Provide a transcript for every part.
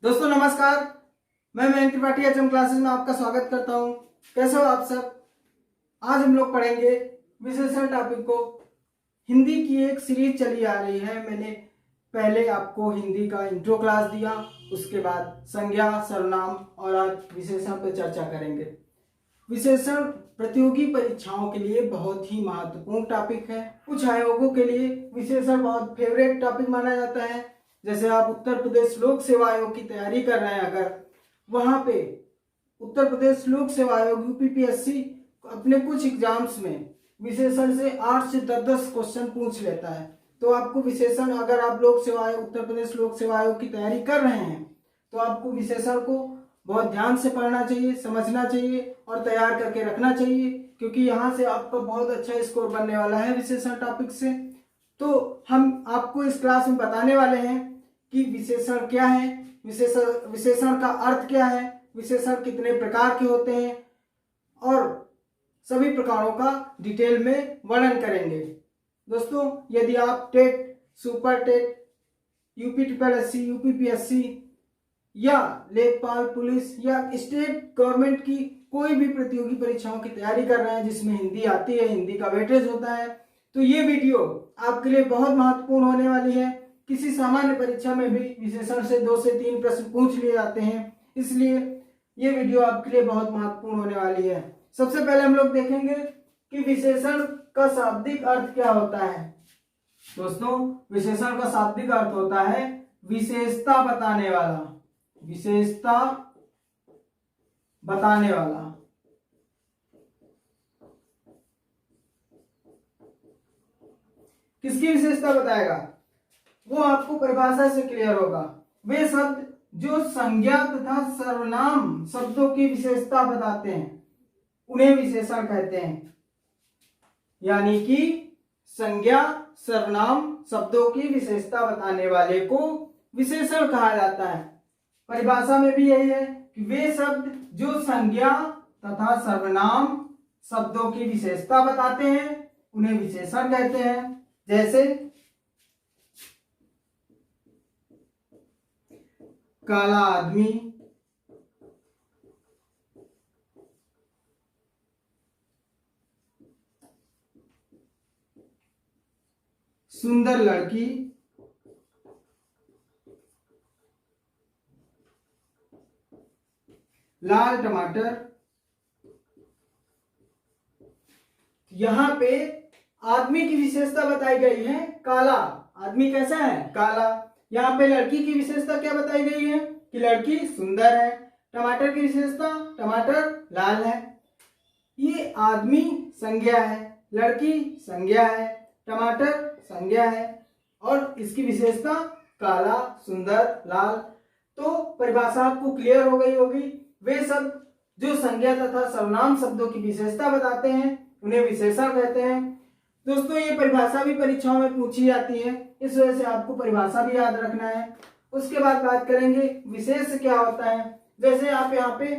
दोस्तों नमस्कार, मैं मयंक त्रिपाठी एचएम क्लासेस में आपका स्वागत करता हूं। कैसे हो आप सब। आज हम लोग पढ़ेंगे विशेषण टॉपिक को। हिंदी की एक सीरीज चली आ रही है। मैंने पहले आपको हिंदी का इंट्रो क्लास दिया, उसके बाद संज्ञा, सर्वनाम और आज विशेषण पर चर्चा करेंगे। विशेषण प्रतियोगी परीक्षाओं के लिए बहुत ही महत्वपूर्ण टॉपिक है। कुछ आयोगों के लिए विशेषण बहुत फेवरेट टॉपिक माना जाता है। जैसे आप उत्तर प्रदेश लोक सेवा आयोग की तैयारी कर रहे हैं, अगर वहां पे उत्तर प्रदेश लोक सेवा आयोग यूपीपीएससी अपने कुछ एग्जाम्स में विशेषण से 8 से 10 क्वेश्चन पूछ लेता है, तो आपको विशेषण, अगर आप लोक सेवा आयोग उत्तर प्रदेश लोक सेवा आयोग की तैयारी कर रहे हैं तो आपको विशेषण को बहुत ध्यान से पढ़ना चाहिए, समझना चाहिए और तैयार करके रखना चाहिए, क्योंकि यहाँ से आपका बहुत अच्छा स्कोर बनने वाला है विशेषण टॉपिक से। तो हम आपको इस क्लास में बताने वाले हैं कि विशेषण क्या है, विशेषण का अर्थ क्या है, विशेषण कितने प्रकार के होते हैं और सभी प्रकारों का डिटेल में वर्णन करेंगे। दोस्तों, यदि आप TET, super TET, UPPSC, UPPSC या लेखपाल, पुलिस या स्टेट गवर्नमेंट की कोई भी प्रतियोगी परीक्षाओं की तैयारी कर रहे हैं जिसमें हिंदी आती है, हिंदी का वेटेज होता है, तो ये वीडियो आपके लिए बहुत महत्वपूर्ण होने वाली है। किसी सामान्य परीक्षा में भी विशेषण से 2 से 3 प्रश्न पूछ लिए जाते हैं, इसलिए ये वीडियो आपके लिए बहुत महत्वपूर्ण होने वाली है। सबसे पहले हम लोग देखेंगे कि विशेषण का शाब्दिक अर्थ क्या होता है। दोस्तों, विशेषण का शाब्दिक अर्थ होता है विशेषता बताने वाला, विशेषता बताने वाला। किसकी विशेषता बताएगा, वो आपको परिभाषा से क्लियर होगा। वे शब्द जो संज्ञा तथा सर्वनाम शब्दों की विशेषता बताते हैं उन्हें विशेषण कहते हैं। यानी कि संज्ञा, सर्वनाम शब्दों की विशेषता बताने वाले को विशेषण कहा जाता है। परिभाषा में भी यही है कि वे शब्द जो संज्ञा तथा सर्वनाम शब्दों की विशेषता बताते हैं उन्हें विशेषण कहते हैं। जैसे काला आदमी, सुंदर लड़की, लाल टमाटर। यहां पे आदमी की विशेषता बताई गई है काला। आदमी कैसा है, काला। यहाँ पे लड़की की विशेषता क्या बताई गई है कि लड़की सुंदर है। टमाटर की विशेषता, टमाटर लाल है। ये आदमी संज्ञा है, लड़की संज्ञा है, टमाटर संज्ञा है और इसकी विशेषता काला, सुंदर, लाल। तो परिभाषा आपको क्लियर हो गई होगी। वे शब्द जो संज्ञा तथा सर्वनाम शब्दों की विशेषता बताते हैं उन्हें विशेषण कहते हैं। दोस्तों, ये परिभाषा भी परीक्षाओं में पूछी जाती है, इस वजह से आपको परिभाषा भी याद रखना है। उसके बाद बात करेंगे विशेष क्या होता है। जैसे आप यहाँ पे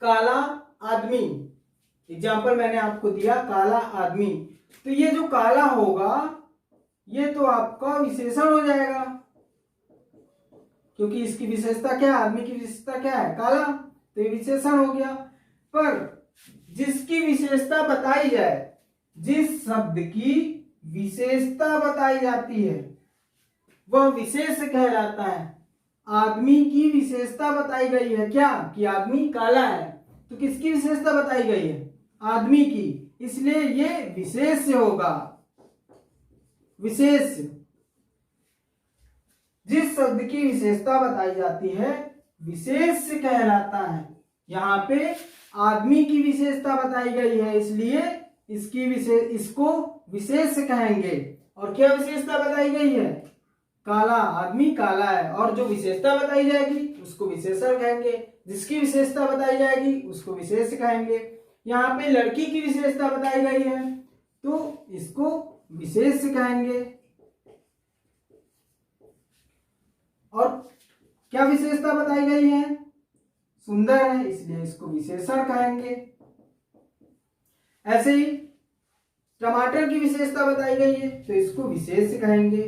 काला आदमी, एग्जाम्पल मैंने आपको दिया काला आदमी, तो ये जो काला होगा ये तो आपका विशेषण हो जाएगा, क्योंकि इसकी विशेषता क्या है, आदमी की विशेषता क्या है, काला, तो ये विशेषण हो गया। पर जिसकी विशेषता बताई जाए, जिस शब्द की विशेषता बताई जाती है वह विशेष कहलाता है। आदमी की विशेषता बताई गई है क्या, कि आदमी काला है, तो किसकी विशेषता बताई गई है, आदमी की, इसलिए ये विशेष होगा। विशेष, जिस शब्द की विशेषता बताई जाती है विशेष कहलाता है। यहाँ पे आदमी की विशेषता बताई गई है, इसलिए इसको विशेष कहेंगे। और क्या विशेषता बताई गई है, काला, आदमी काला है, और जो विशेषता बताई जाएगी उसको विशेषण कहेंगे, जिसकी विशेषता बताई जाएगी उसको विशेष कहेंगे। यहाँ पे लड़की की विशेषता बताई गई है तो इसको विशेष कहेंगे। और क्या विशेषता बताई गई है, सुंदर है, इसलिए इसको विशेषण कहेंगे। ऐसे ही टमाटर की विशेषता बताई गई है तो इसको विशेष कहेंगे।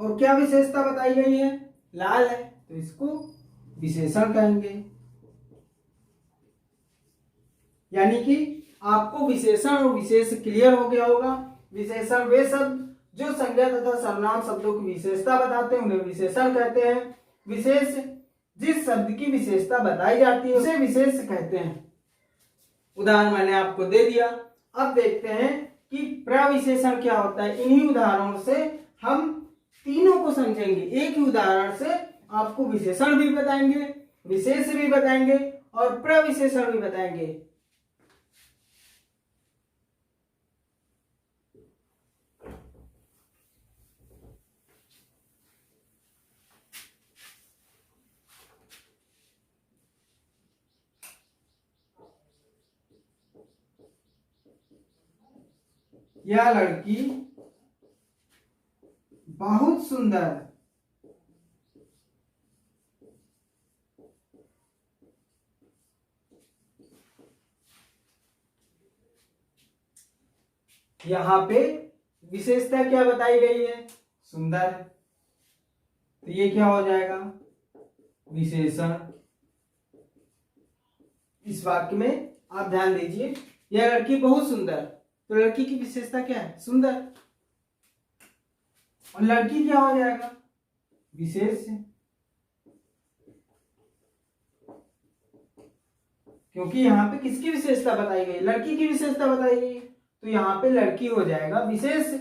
और क्या विशेषता बताई गई है, लाल है, तो इसको विशेषण कहेंगे। यानी कि आपको विशेषण और विशेष क्लियर हो गया होगा। विशेषण वे शब्द जो संज्ञा तथा सर्वनाम शब्दों की विशेषता बताते हैं उन्हें विशेषण कहते हैं। विशेष जिस शब्द की विशेषता बताई जाती है उसे विशेष कहते हैं। उदाहरण मैंने आपको दे दिया। अब देखते हैं कि प्रविशेषण क्या होता है। इन्हीं उदाहरणों से हम तीनों को समझेंगे। एक ही उदाहरण से आपको विशेषण भी बताएंगे, विशेष भी बताएंगे और प्रविशेषण भी बताएंगे। यह लड़की बहुत सुंदर। यहां पे विशेषता क्या बताई गई है, सुंदर, तो ये क्या हो जाएगा, विशेषण। इस वाक्य में आप ध्यान दीजिए, यह लड़की बहुत सुंदर, तो लड़की की विशेषता क्या है, सुंदर, और लड़की क्या हो जाएगा, विशेष, क्योंकि यहाँ पे किसकी विशेषता बताई गई, लड़की की विशेषता बताई गई, तो यहाँ पे लड़की हो जाएगा विशेष।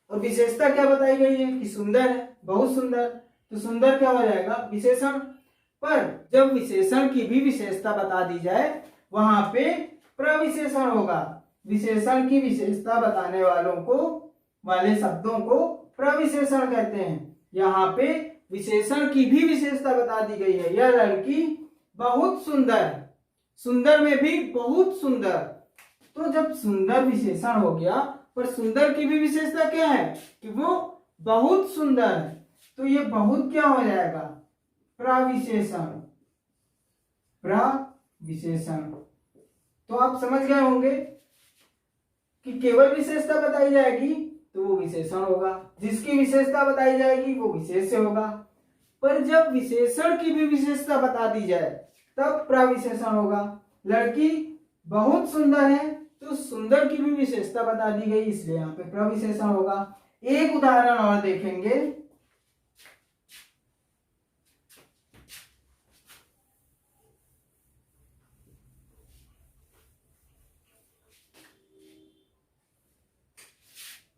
और विशेषता क्या बताई गई है कि सुंदर है, बहुत सुंदर, तो सुंदर क्या हो जाएगा, विशेषण। पर जब विशेषण की भी विशेषता बता दी जाए वहां पे प्रविशेषण होगा। विशेषण की विशेषता बताने वाले शब्दों को प्रविशेषण कहते हैं। यहाँ पे विशेषण की भी विशेषता बता दी गई है, यह लड़की बहुत सुंदर, सुंदर में भी बहुत सुंदर। तो जब सुंदर विशेषण हो गया पर सुंदर की भी विशेषता क्या है कि वो बहुत सुंदर है, तो ये बहुत क्या हो जाएगा, प्रविशेषण, प्रविशेषण। तो आप समझ गए होंगे कि केवल विशेषता बताई जाएगी तो वो विशेषण होगा, जिसकी विशेषता बताई जाएगी वो विशेष्य होगा। पर जब विशेषण की भी विशेषता बता दी जाए तब प्रविशेषण होगा। लड़की बहुत सुंदर है तो सुंदर की भी विशेषता बता दी गई, इसलिए यहाँ पे प्रविशेषण होगा। एक उदाहरण और देखेंगे।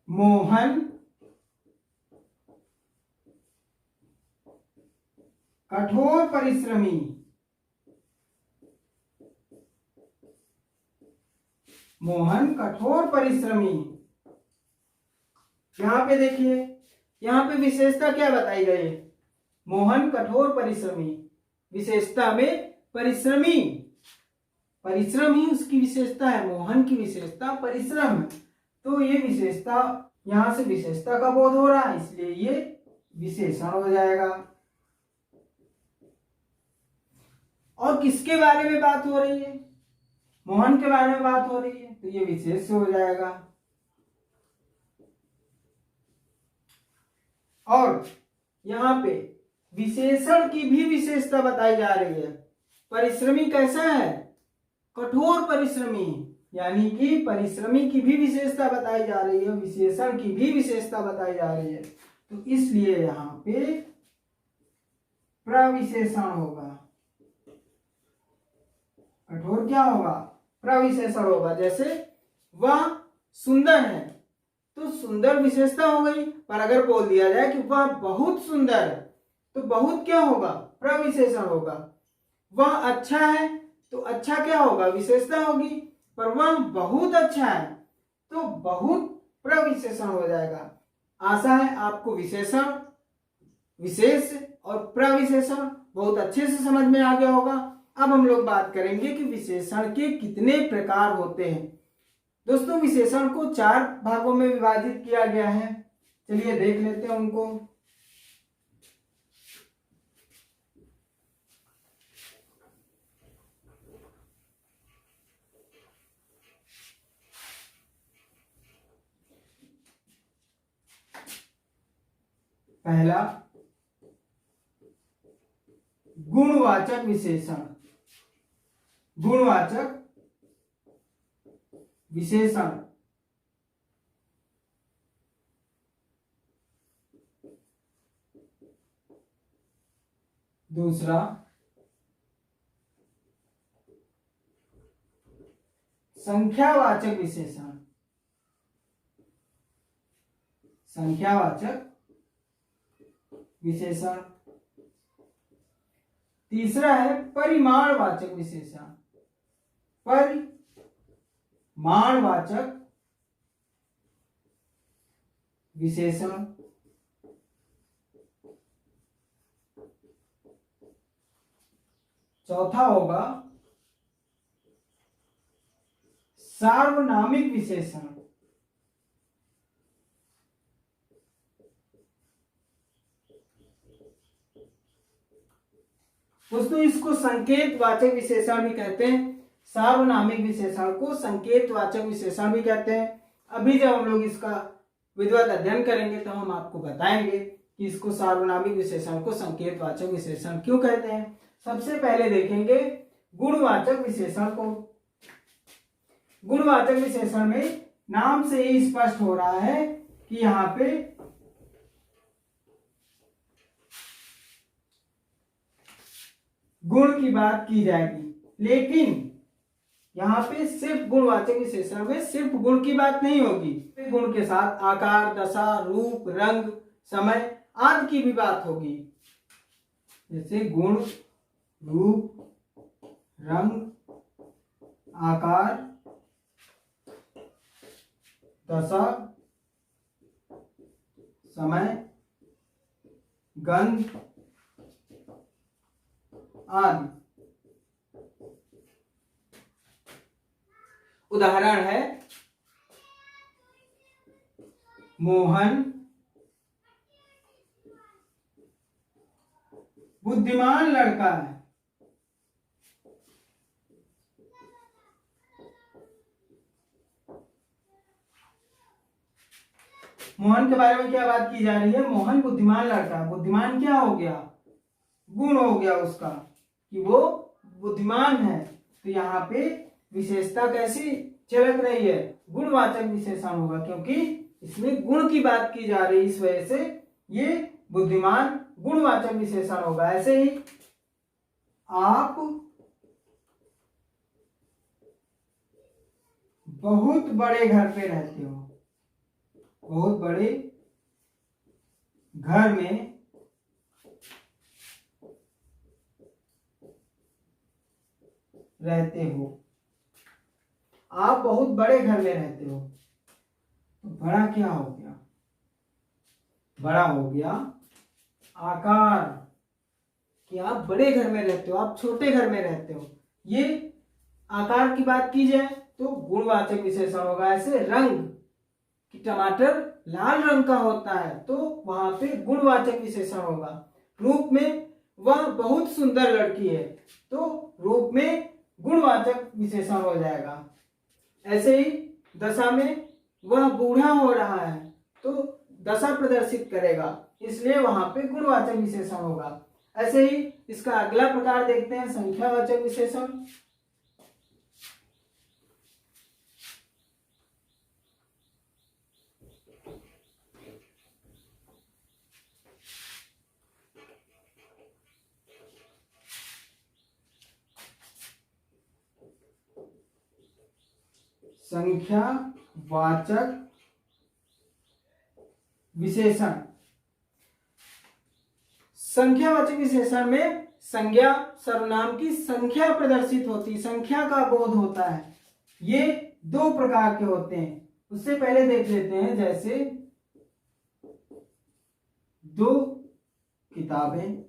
मोहन कठोर परिश्रमी। मोहन कठोर परिश्रमी। यहां पे देखिए, यहां पे विशेषता क्या बताई गई है, मोहन कठोर परिश्रमी। विशेषता में परिश्रमी, परिश्रम ही उसकी विशेषता है, मोहन की विशेषता परिश्रम। तो ये विशेषता, यहां से विशेषता का बोध हो रहा है, इसलिए ये विशेषण हो जाएगा। और किसके बारे में बात हो रही है, मोहन के बारे में बात हो रही है, तो ये विशेष हो जाएगा। और यहां पे विशेषण की भी विशेषता बताई जा रही है। परिश्रमी कैसा है, कठोर परिश्रमी, यानी कि परिश्रमी की भी विशेषता बताई जा रही है, विशेषण की भी विशेषता बताई जा रही है, तो इसलिए यहां पे प्रविशेषण होगा। कठोर क्या होगा, प्रविशेषण होगा। जैसे वह सुंदर है तो सुंदर विशेषता हो गई, पर अगर बोल दिया जाए कि वह बहुत सुंदर है तो बहुत क्या होगा, प्रविशेषण होगा। वह अच्छा है तो अच्छा क्या होगा, विशेषता होगी, पर वह बहुत अच्छा है तो बहुत प्रविशेषण हो जाएगा। आशा है आपको विशेषण, विशेष और प्रविशेषण बहुत अच्छे से समझ में आ गया होगा। अब हम लोग बात करेंगे कि विशेषण के कितने प्रकार होते हैं। दोस्तों, विशेषण को 4 भागों में विभाजित किया गया है, चलिए देख लेते हैं उनको। पहला गुणवाचक विशेषण, गुणवाचक विशेषण। दूसरा संख्यावाचक विशेषण, संख्यावाचक विशेषण। तीसरा है परिमाणवाचक विशेषण, परिमाणवाचक विशेषण। चौथा होगा सार्वनामिक विशेषण, दोस्तों इसको संकेतवाचक विशेषण भी कहते हैं, सार्वनामिक विशेषण को संकेतवाचक विशेषण भी कहते हैं। अभी जब हम लोग इसका विधिवत अध्ययन करेंगे तो हम आपको बताएंगे कि इसको सार्वनामिक विशेषण को संकेतवाचक विशेषण क्यों कहते हैं। सबसे पहले देखेंगे गुणवाचक विशेषण को। गुणवाचक विशेषण में नाम से ही स्पष्ट हो रहा है कि यहाँ पे गुण की बात की जाएगी, लेकिन यहाँ पे सिर्फ गुणवाचक विशेषण में सिर्फ गुण की बात नहीं होगी, गुण के साथ आकार, दशा, रूप, रंग, समय आदि की भी बात होगी। जैसे गुण, रूप, रंग, आकार, दशा, समय, गंध आदि। उदाहरण है मोहन बुद्धिमान लड़का है। मोहन के बारे में क्या बात की जा रही है? मोहन बुद्धिमान लड़का है। बुद्धिमान क्या हो गया? गुण हो गया उसका कि वो बुद्धिमान है। तो यहाँ पे विशेषता कैसी झलक रही है? गुणवाचक विशेषण होगा, क्योंकि इसमें गुण की बात की जा रही है, इस वजह से ये बुद्धिमान गुणवाचक विशेषण होगा। ऐसे ही आप बहुत बड़े घर पे रहते हो, बहुत बड़े घर में रहते हो। आप बहुत बड़े घर में रहते हो, तो बड़ा क्या हो गया? बड़ा हो गया आकार, कि आप बड़े घर में रहते हो, आप छोटे घर में रहते हो। ये आकार की बात की जाए तो गुणवाचक विशेषण होगा। ऐसे रंग, कि टमाटर लाल रंग का होता है, तो वहां पे गुणवाचक विशेषण होगा। रूप में वह बहुत सुंदर लड़की है, तो रूप में गुणवाचक विशेषण हो जाएगा। ऐसे ही दशा में वह बूढ़ा हो रहा है, तो दशा प्रदर्शित करेगा, इसलिए वहां पे गुणवाचक विशेषण होगा। ऐसे ही इसका अगला प्रकार देखते हैं, संख्यावाचक विशेषण। संख्यावाचक विशेषण। संख्यावाचक विशेषण में संज्ञा सर्वनाम की संख्या प्रदर्शित होती, संख्या का बोध होता है। ये दो प्रकार के होते हैं। उससे पहले देख लेते हैं, जैसे दो किताबें।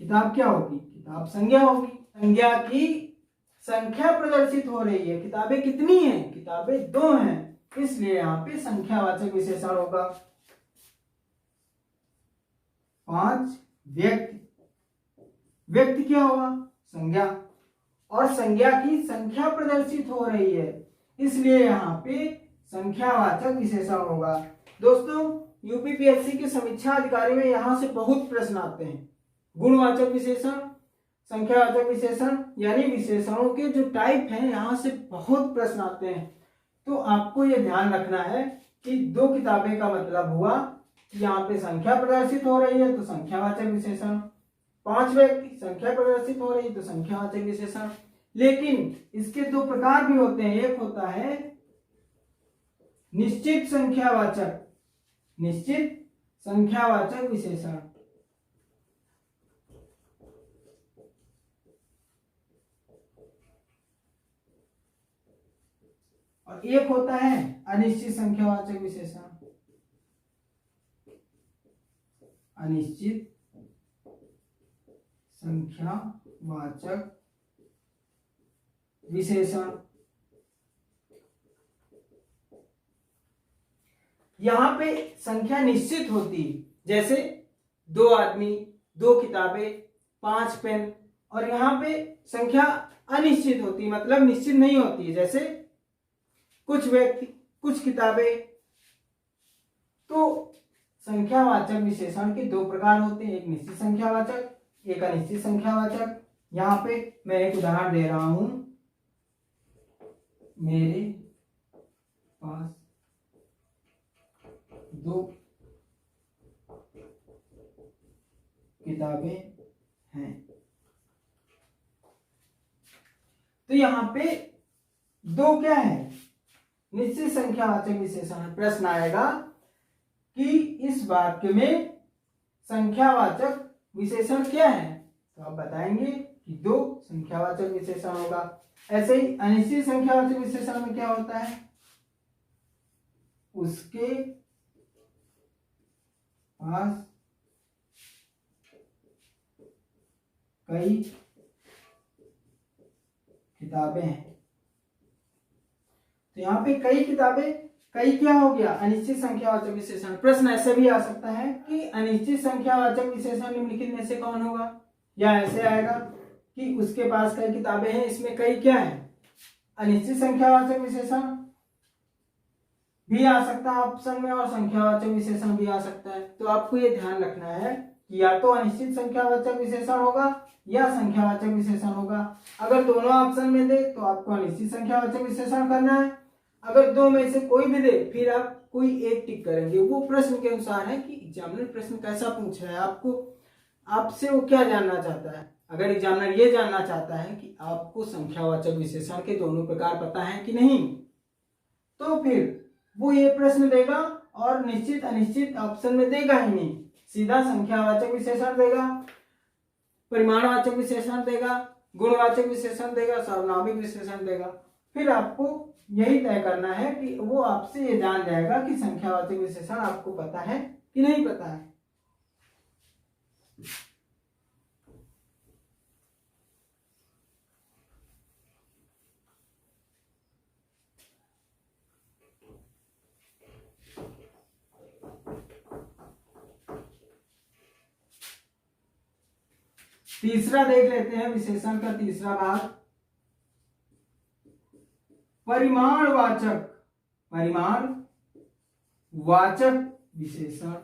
किताब क्या होगी? किताब संज्ञा होगी। संज्ञा की संख्या प्रदर्शित हो रही है। किताबें कितनी हैं? किताबें दो हैं, इसलिए यहाँ पे संख्यावाचक विशेषण होगा। 5 व्यक्ति। व्यक्ति क्या होगा? संज्ञा, और संज्ञा की संख्या प्रदर्शित हो रही है, इसलिए यहाँ पे संख्यावाचक विशेषण होगा। दोस्तों यूपीपीएससी के समीक्षा अधिकारी में यहाँ से बहुत प्रश्न आते हैं। गुणवाचक विशेषण, संख्यावाचक विशेषण यानी विशेषणों के जो टाइप हैं यहाँ से बहुत प्रश्न आते हैं। तो आपको ये ध्यान रखना है कि 2 किताबें का मतलब हुआ कि यहाँ पे संख्या प्रदर्शित हो रही है तो संख्यावाचक विशेषण, 5 व्यक्ति संख्या प्रदर्शित हो रही है तो संख्यावाचक विशेषण। लेकिन इसके 2 प्रकार भी होते हैं। एक होता है निश्चित संख्यावाचक, निश्चित संख्यावाचक विशेषण, और एक होता है अनिश्चित संख्यावाचक विशेषण। अनिश्चित संख्यावाचक विशेषण। यहां पे संख्या निश्चित होती, जैसे 2 आदमी, 2 किताबें, 5 पेन, और यहाँ पे संख्या अनिश्चित होती, मतलब निश्चित नहीं होती, जैसे कुछ व्यक्ति, कुछ किताबें। तो संख्यावाचक विशेषण के 2 प्रकार होते हैं, एक निश्चित संख्यावाचक, एक अनिश्चित संख्यावाचक। यहाँ पे मैं एक उदाहरण दे रहा हूं, मेरे पास 2 किताबें हैं। तो यहाँ पे 2 क्या है, निश्चित संख्यावाचक विशेषण। प्रश्न आएगा कि इस वाक्य में संख्यावाचक विशेषण क्या है, तो आप बताएंगे कि 2 संख्यावाचक विशेषण होगा। ऐसे ही अनिश्चित संख्यावाचक विशेषण में क्या होता है, उसके पास कई किताबें हैं। तो यहाँ पे कई किताबें, कई क्या हो गया, अनिश्चित संख्यावाचक विशेषण। प्रश्न ऐसे भी आ सकता है कि अनिश्चित संख्यावाचक विशेषण निम्नलिखित में से कौन होगा, या ऐसे आएगा कि उसके पास कई किताबें हैं, इसमें कई क्या है, अनिश्चित संख्यावाचक विशेषण भी आ सकता है ऑप्शन में, और संख्यावाचक विशेषण भी आ सकता है। तो आपको ये ध्यान रखना है कि या तो अनिश्चित संख्यावाचक विशेषण होगा या संख्यावाचक विशेषण होगा। अगर दोनों ऑप्शन में दे तो आपको अनिश्चित संख्यावाचक विशेषण करना है, अगर 2 में से कोई भी दे फिर आप कोई एक टिक करेंगे। वो प्रश्न के अनुसार है कि एग्जामिनर प्रश्न कैसा पूछ रहा है, आपको, आपसे वो क्या जानना चाहता है। अगर एग्जामिनर ये जानना चाहता है कि आपको संख्यावाचक विशेषण के दोनों प्रकार पता है कि नहीं, तो फिर वो ये प्रश्न देगा और निश्चित अनिश्चित ऑप्शन में देगा ही नहीं, सीधा संख्यावाचक विशेषण देगा, परिमाणवाचक विशेषण देगा, गुणवाचक विशेषण देगा, सार्वनामिक विशेषण देगा। फिर आपको यही तय करना है कि वो आपसे ये जान जाएगा कि संख्यावाचक विशेषण आपको पता है कि नहीं पता है। तीसरा देख लेते हैं, विशेषण का तीसरा भाग, परिमाणवाचक, परिमाणवाचक विशेषण।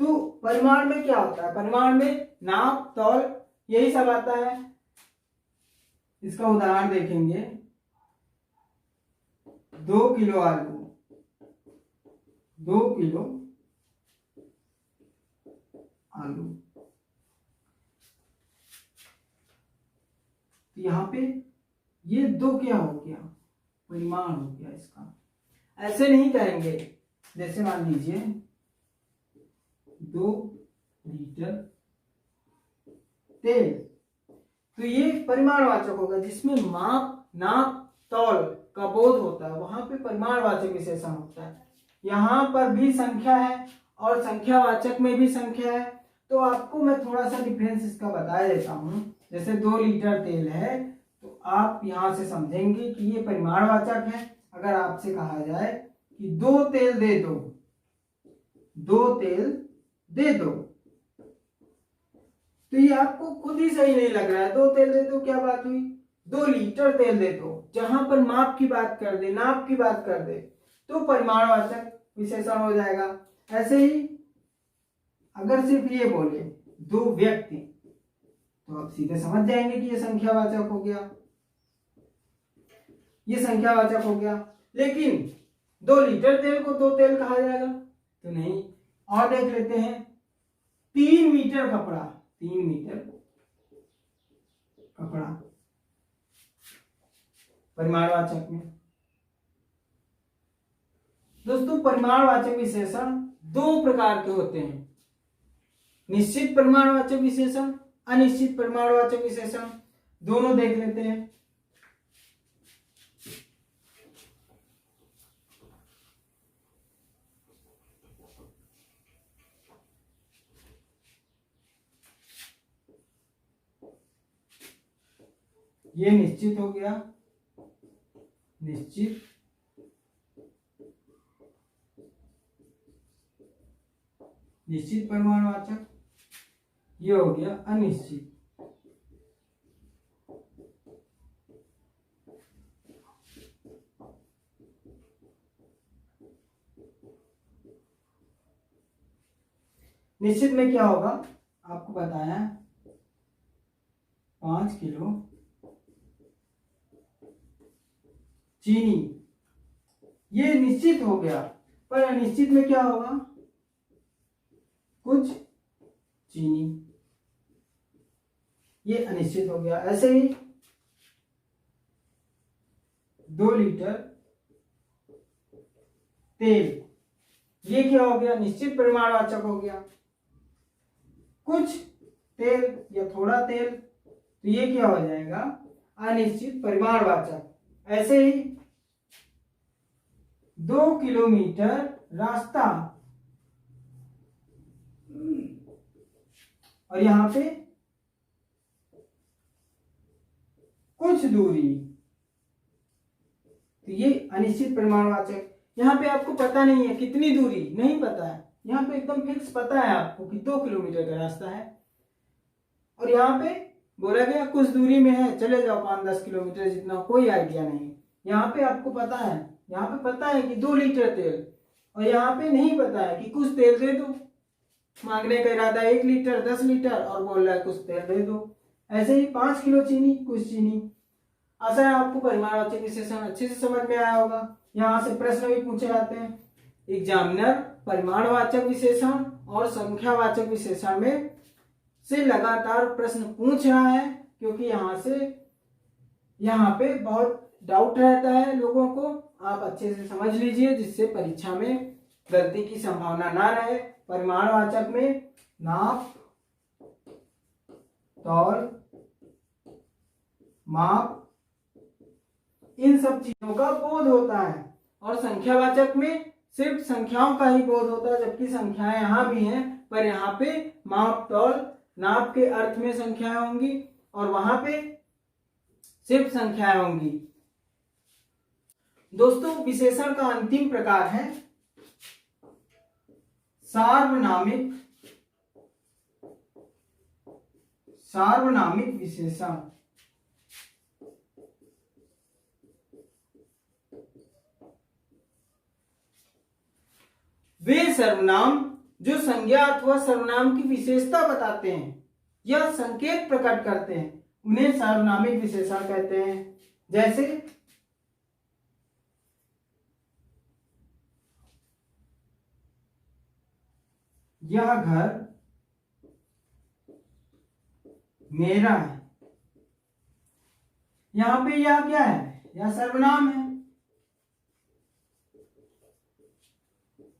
तो परिमाण में क्या होता है, परिमाण में नाप, तौल, यही सब आता है। इसका उदाहरण देखेंगे, 2 किलो आलू, 2 किलो आलू। तो यहाँ पे ये 2 क्या हो गया, परिमाण हो गया इसका। ऐसे नहीं कहेंगे, जैसे मान लीजिए 2 लीटर तेल, तो ये परिमाणवाचक होगा, जिसमें माप, नाप, तौल का बोध होता है, वहां पे परिमाणवाचक विशेषण होता है। यहां पर भी संख्या है और संख्यावाचक में भी संख्या है। तो आपको मैं थोड़ा सा डिफरेंस इसका बता देता हूं। जैसे 2 लीटर तेल है, तो आप यहां से समझेंगे कि ये परिमाणवाचक है। अगर आपसे कहा जाए कि 2 तेल दे दो, 2 तेल दे दो, तो ये आपको खुद ही सही नहीं लग रहा है। 2 तेल दे दो क्या बात हुई, 2 लीटर तेल दे दो, जहां पर माप की बात कर दे, नाप की बात कर दे, तो परिमाणवाचक विशेषण हो जाएगा। ऐसे ही अगर सिर्फ ये बोले 2 व्यक्ति, तो आप सीधे समझ जाएंगे कि ये संख्यावाचक हो गया, ये संख्यावाचक हो गया। लेकिन 2 लीटर तेल को 2 तेल कहा जाएगा तो नहीं। और देख लेते हैं 3 मीटर कपड़ा, 3 मीटर कपड़ा परिमाणवाचक में। दोस्तों परिमाणवाचक विशेषण 2 प्रकार के होते हैं, निश्चित परिमाणवाचक विशेषण, अनिश्चित परिमाणवाचक विशेषण। दोनों देख लेते हैं। ये निश्चित हो गया, निश्चित, निश्चित परिमाणवाचक। ये हो गया अनिश्चित। निश्चित में क्या होगा आपको बताया, 5 किलो चीनी, ये निश्चित हो गया। पर अनिश्चित में क्या होगा, कुछ चीनी, ये अनिश्चित हो गया। ऐसे ही 2 लीटर तेल, ये क्या हो गया, निश्चित परिमाणवाचक हो गया। कुछ तेल या थोड़ा तेल, तो ये क्या हो जाएगा, अनिश्चित परिमाणवाचक। ऐसे ही 2 किलोमीटर रास्ता, और यहां पे कुछ दूरी, तो ये अनिश्चित परिमाणवाचक। यहां पे आपको पता नहीं है कितनी दूरी, नहीं पता है, यहां पे एकदम फिक्स पता है आपको कि 2 किलोमीटर का रास्ता है, और यहाँ पे बोला गया कुछ दूरी में है, चले जाओ 5-10 किलोमीटर जितना, कोई आइडिया नहीं। यहाँ पे आपको पता है, यहाँ पे पता है कि 2 लीटर तेल, और यहाँ पे नहीं पता है कि कुछ तेल दे दो। मांगने का इरादा 1 लीटर, 10 लीटर, और बोल रहा है कुछ तेल दे दो। ऐसे ही 5 किलो चीनी, कुछ चीनी। आशा है आपको परिमाणवाचक विशेषण अच्छे से समझ में आया होगा। यहाँ से प्रश्न भी पूछे जाते हैं। एग्जामिनर परिमाणवाचक विशेषण और संख्यावाचक विशेषण में से लगातार प्रश्न पूछ रहा है, क्योंकि यहाँ पे बहुत डाउट रहता है लोगों को। आप अच्छे से समझ लीजिए, जिससे परीक्षा में गलती की संभावना ना रहे। परिमाणवाचक में नाप, तौल, माप, इन सब चीजों का बोध होता है, और संख्यावाचक में सिर्फ संख्याओं का ही बोध होता है, जबकि संख्याएं यहाँ भी हैं, पर यहाँ पे माप, तौल, नाप के अर्थ में संख्याएं होंगी, और वहां पे सिर्फ संख्याएं होंगी। दोस्तों विशेषण का अंतिम प्रकार है सार्वनामिक, सार्वनामिक विशेषण। वे सर्वनाम जो संज्ञा अथवा सर्वनाम की विशेषता बताते हैं या संकेत प्रकट करते हैं, उन्हें सार्वनामिक विशेषण कहते हैं। जैसे यह घर मेरा है, यहां पे यह क्या है, यह सर्वनाम है,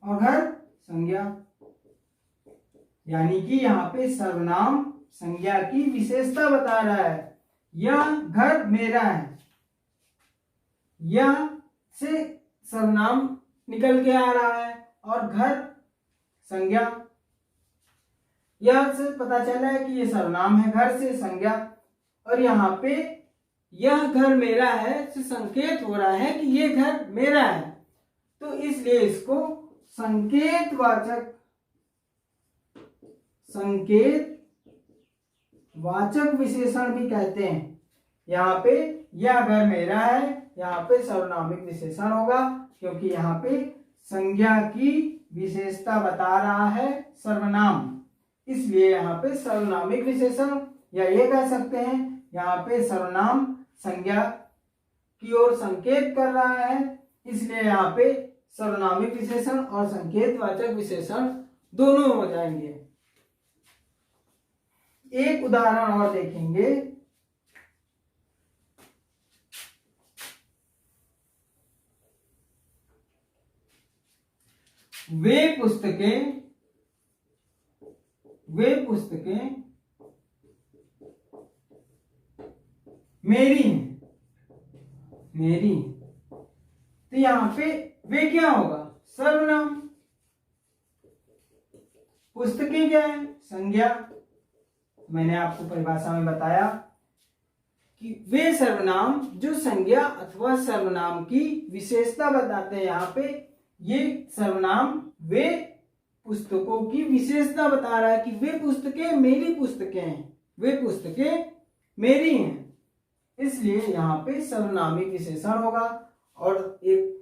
और घर संज्ञा, यानी कि यहाँ पे सर्वनाम संज्ञा की विशेषता बता रहा है। यह घर मेरा है, यह से सर्वनाम निकल के आ रहा है, और घर संज्ञा, यह से पता चला है कि ये सर्वनाम है, घर से संज्ञा। और यहाँ पे यह घर मेरा है से संकेत हो रहा है कि ये घर मेरा है, तो इसलिए इसको संकेतवाचक, संकेतवाचक विशेषण भी कहते हैं। यहाँ पे यह घर मेरा है, यहाँ पे सर्वनामिक विशेषण होगा, क्योंकि यहाँ पे संज्ञा की विशेषता बता रहा है सर्वनाम, इसलिए यहाँ पे सर्वनामिक विशेषण, या ये कह सकते हैं यहाँ पे सर्वनाम संज्ञा की ओर संकेत कर रहा है, इसलिए यहाँ पे सर्वनामिक विशेषण और संकेतवाचक विशेषण दोनों हो जाएंगे। एक उदाहरण और देखेंगे। वे पुस्तकें मेरी हैं, मेरी। तो यहां पे वे क्या होगा? सर्वनाम। पुस्तकें क्या है? संज्ञा। मैंने आपको परिभाषा में बताया कि वे सर्वनाम जो संज्ञा अथवा सर्वनाम की विशेषता बताते हैं। यहाँ पे ये सर्वनाम वे पुस्तकों की विशेषता बता रहा है कि वे पुस्तकें मेरी पुस्तकें हैं, वे पुस्तकें मेरी हैं, इसलिए यहाँ पे सर्वनामिक विशेषण होगा। और एक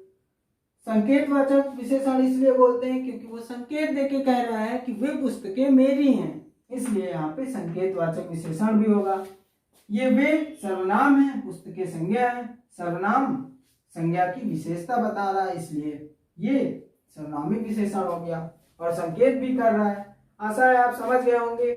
संकेतवाचक विशेषण इसलिए बोलते हैं क्योंकि वो संकेत देके कह रहा है कि वे पुस्तकें मेरी हैं, इसलिए यहाँ पे संकेतवाचक विशेषण भी होगा। ये वे सर्वनाम है, पुस्तकें संज्ञा है, सर्वनाम संज्ञा की विशेषता बता रहा है, इसलिए ये सर्वनामिक विशेषण हो गया और संकेत भी कर रहा है। आशा है आप समझ गए होंगे।